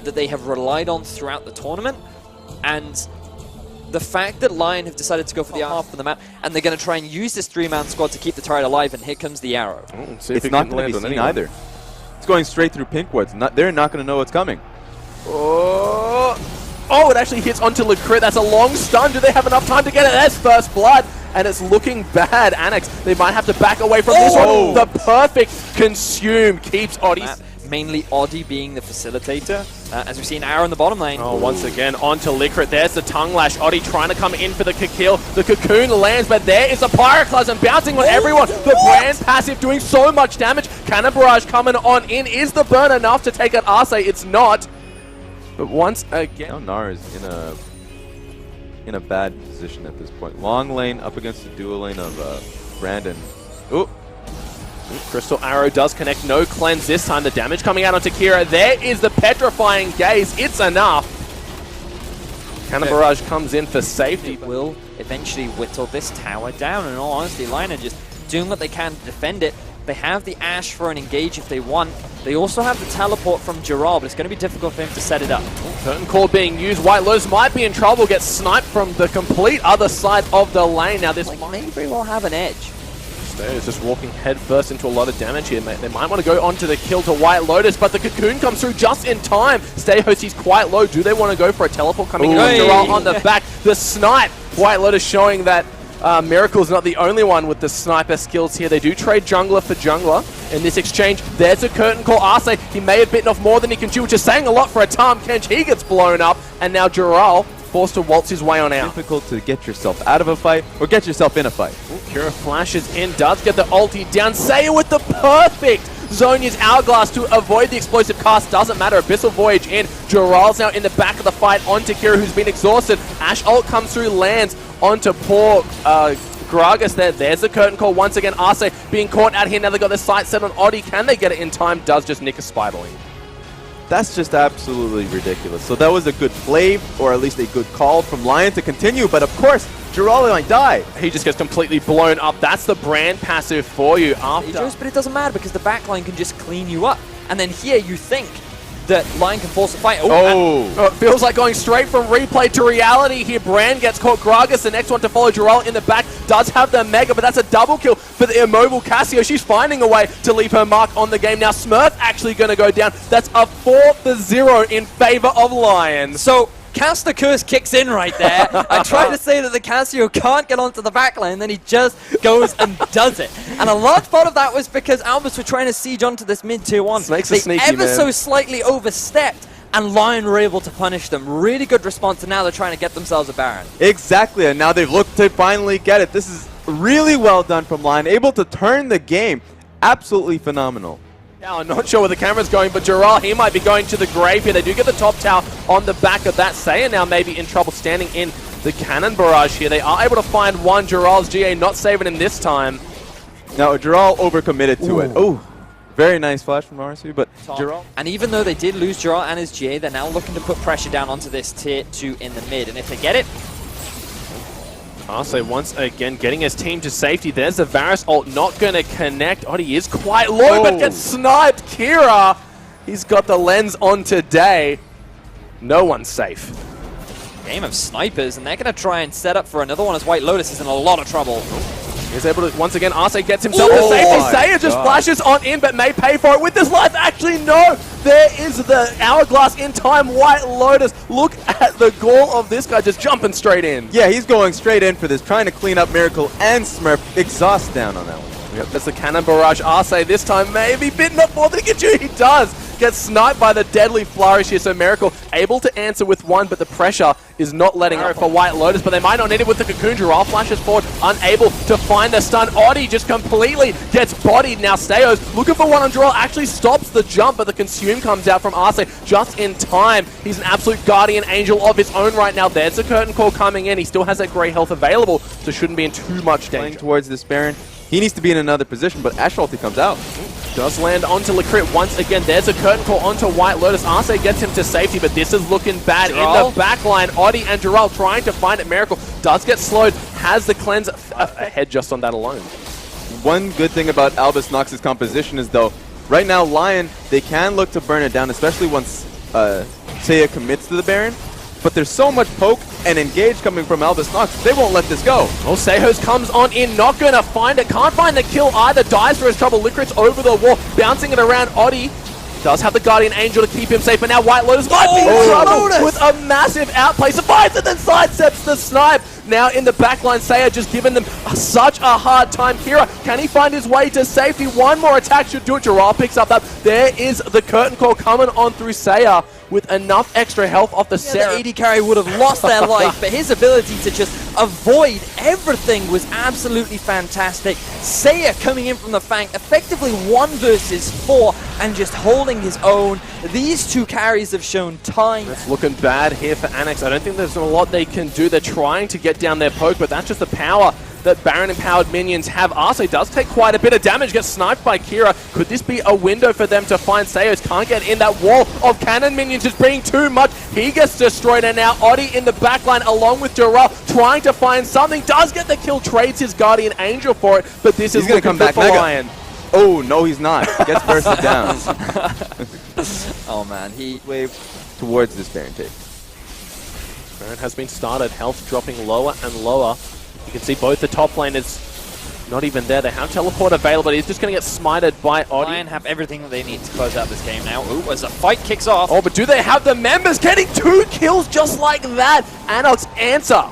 that they have relied on throughout the tournament, and the fact that LYN have decided to go for the half of the map, and they're going to try and use this 3-man squad to keep the turret alive, and here comes the arrow. It's not going to be seen either. It's going straight through pink wards. They're not going to know what's coming. Oh, it actually hits onto LYN. That's a long stun. Do they have enough time to get it? That's first blood. And it's looking bad. Annex, they might have to back away from this one. The perfect consume keeps Oddie. Mainly Oddie being the facilitator, as we see an arrow in the bottom lane. Oh, once again, onto LYN. There's the tongue lash. Oddie trying to come in for the kill. The cocoon lands, but there is a pyroclasm bouncing on everyone. The brand passive doing so much damage. Cannon Barrage coming on in. Is the burn enough to take out Arce? It's not. But once again, now Nar is in a bad position at this point. Long lane up against the dual lane of Brandon. Ooh. Crystal Arrow does connect. No cleanse this time. The damage coming out onto Kira. There is the petrifying gaze. It's enough. Cannon Barrage comes in for safety. Will eventually whittle this tower down. And in all honesty, LYN are just doing what they can to defend it. They have the Ash for an engage if they want. They also have the teleport from Gerald, but it's going to be difficult for him to set it up. Curtain Call being used. White Lotus might be in trouble. Gets sniped from the complete other side of the lane. Now this may very well have an edge. Stay is just walking headfirst into a lot of damage here, mate. They might want to go onto the kill to White Lotus, but the cocoon comes through just in time. Stay host, he's quite low. Do they want to go for a teleport coming in on Gerald on the back? The snipe. White Lotus showing that Miracle's not the only one with the sniper skills here. They do trade jungler for jungler in this exchange. There's a curtain call. Arce, he may have bitten off more than he can chew, which is saying a lot for a Tahm Kench. He gets blown up, and now Gerald forced to waltz his way on out. Difficult to get yourself out of a fight or get yourself in a fight. Kira flashes in, does get the ulti down. Saya with the perfect Zhonya's Hourglass to avoid the explosive cast. Doesn't matter. Abyssal Voyage in. Gerald's now in the back of the fight onto Kira, who's been exhausted. Ash ult comes through, lands onto poor Gragas there. There's the curtain call once again. Arce being caught out here. Now they've got their sight set on Oddie. Can they get it in time? Does just nick a Spiderling. That's just absolutely ridiculous. So that was a good play, or at least a good call from LYN to continue, but of course, Gerald might die. He just gets completely blown up. That's the brand passive for you after. But it doesn't matter because the backline can just clean you up. And then here you think that LYN can force a fight. It feels like going straight from replay to reality here. Brand gets caught. Gragas, the next one to follow. Gerald in the back does have the Mega, but that's a double kill for the immobile Cassio. She's finding a way to leave her mark on the game. Now Smurf actually going to go down. That's a 4-0 in favor of LYN. So Caster Curse kicks in right there. I try to say that the Cassio can't get onto the backline, then he just goes and does it. And a large part of that was because Albus were trying to siege onto this mid-tier 1. Snake's they a sneaky ever man. so slightly overstepped, and LYN were able to punish them. Really good response, and now they're trying to get themselves a Baron. Exactly, and now they've looked to finally get it. This is really well done from LYN, able to turn the game. Absolutely phenomenal. Now, I'm not sure where the camera's going, but Gerald, he might be going to the grave here. They do get the top tower on the back of that. Saya now maybe in trouble standing in the cannon barrage here. They are able to find one. Gerald's GA not saving him this time. Now, Gerald overcommitted to it. Oh, very nice flash from RSU, but Gerald. And even though they did lose Gerald and his GA, they're now looking to put pressure down onto this tier 2 in the mid. And if they get it, Arce once again getting his team to safety. There's the Varus ult, not going to connect. Oddie is quite low, but gets sniped. Kira, he's got the lens on today. No one's safe. Game of snipers, and they're going to try and set up for another one as White Lotus is in a lot of trouble. He's able to, once again, Arce gets himself to safety. Saya just flashes on in, but may pay for it with this life. Actually, no! There is the Hourglass in time. White Lotus, look at the goal of this guy just jumping straight in. Yeah, he's going straight in for this, trying to clean up Miracle and Smurf. Exhaust down on that one. Yep, that's the cannon barrage. Arce this time maybe bitten up more than he can chew. He does get sniped by the deadly flourish here. So Miracle able to answer with one, but the pressure is not letting up for White Lotus. But they might not need it with the Cocoon. Giraffe flashes forward, unable to find the stun. Oddie just completely gets bodied. Now Steos looking for one on Giraffe, actually stops the jump, but the Consume comes out from Arce just in time. He's an absolute guardian angel of his own right now. There's the curtain call coming in. He still has that grey health available, so shouldn't be in too much danger. Playing towards this Baron. He needs to be in another position, but Ash ulti comes out. Does land onto LYN once again. There's a curtain call onto White Lotus. Arce gets him to safety, but this is looking bad in the back line. Oddie and Gerald trying to find it. Miracle does get slowed. Has the cleanse ahead just on that alone. One good thing about Albus Nox's composition is, though, right now LYN, they can look to burn it down, especially once Seiya commits to the Baron, but there's so much poke and engage coming from Albus Nox, they won't let this go. Well, Sehos comes on in, not going to find it, can't find the kill either, dies for his trouble. Licorice over the wall, bouncing it around. Oddie does have the Guardian Angel to keep him safe, but now White Lotus might be in trouble with a massive outplay. Survives and then sidesteps the snipe. Now in the backline, Seiya just giving them such a hard time. Kira, can he find his way to safety? One more attack should do it. Jiraiya picks up that. There is the curtain call coming on through Seiya with enough extra health off the Seraph. The AD carry would have lost their life, but his ability to just avoid everything was absolutely fantastic. Seiya coming in from the flank, effectively 1 versus 4, and just holding his own. These two carries have shown time. It's looking bad here for Annex. I don't think there's a lot they can do. They're trying to get down their poke, but that's just the power that Baron-empowered minions have. Arce does take quite a bit of damage, gets sniped by Kira. Could this be a window for them to find Seiya? Can't get in. That wall of cannon minions is being too much. He gets destroyed, and now Oddie in the backline along with Jiraiya trying to find something. Does get the kill, trades his Guardian Angel for it, but this is going to come back for Lion. Oh, no, he's not. Gets bursted down. Oh man, he Wave towards this Baron take. Baron has been started, health dropping lower and lower. You can see both the top laners not even there. They have teleport available. He's just going to get smited by Oddie. Lion have everything that they need to close out this game now. Ooh, as the fight kicks off. Oh, but do they have the members getting 2 kills just like that? Anox answer.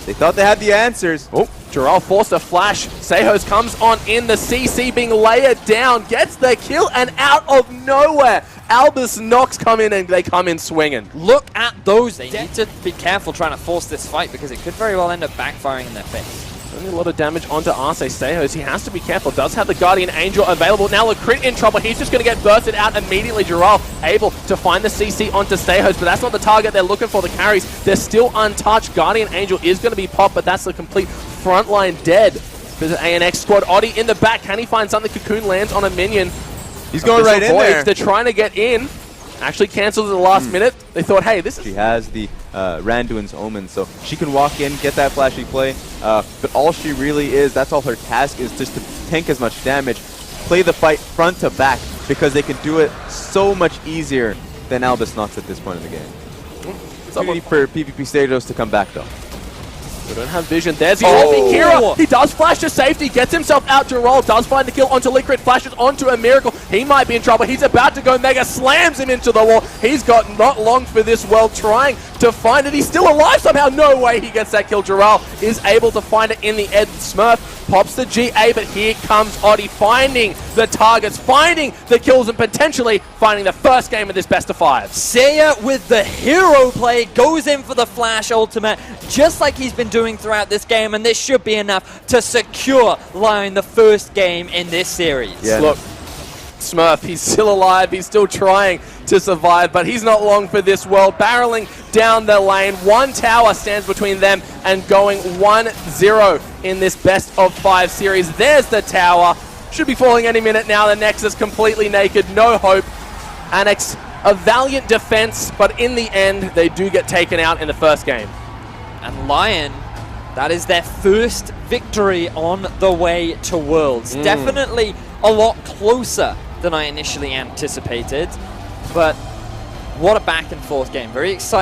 They thought they had the answers. Oh, Jiraiya forced a flash. Sehos comes on in, the CC being layered down, gets the kill, and out of nowhere, Albus Nox come in and they come in swinging. Look at those. They need to be careful trying to force this fight because it could very well end up backfiring in their face. Only a lot of damage onto Arce Sehos. He has to be careful. Does have the Guardian Angel available. Now the crit in trouble. He's just going to get bursted out immediately. Jiraiya able to find the CC onto Sehos, but that's not the target they're looking for. The carries, they're still untouched. Guardian Angel is going to be popped, but that's the complete frontline dead for the ANX squad. Oddie in the back. Can he find something? Cocoon lands on a minion. He's going right in there. They're trying to get in. Actually cancels at the last minute. They thought, hey, this is... She has the Randuin's Omen, so she can walk in, get that flashy play, but all she really is, that's all her task is, just to tank as much damage, play the fight front to back, because they can do it so much easier than Albus Nox at this point in the game. Opportunity for PvP Stados to come back, though. We don't have vision. There's the ulti. Kira, he does flash to safety, gets himself out. Jiraiya does find the kill onto Licorice, flashes onto a Miracle. He might be in trouble. He's about to go mega, slams him into the wall. He's got not long for this world, trying to find it. He's still alive somehow. No way he gets that kill. Jiraiya is able to find it in the end. Smurf pops the GA, but here comes Oddie finding the targets, finding the kills, and potentially finding the first game of this best of 5. Seiya with the hero play goes in for the flash ultimate, just like he's been doing throughout this game, and this should be enough to secure Lion the first game in this series. Yeah. Look, Smurf, he's still alive, he's still trying to survive, but he's not long for this world. Barreling down the lane, 1 tower stands between them and going 1-0 in this best of 5 series. There's the tower, should be falling any minute now. The Nexus completely naked, no hope. Annex, a valiant defense, but in the end, they do get taken out in the first game. And Lion, that is their first victory on the way to Worlds. Definitely a lot closer than I initially anticipated, but what a back and forth game. Very exciting.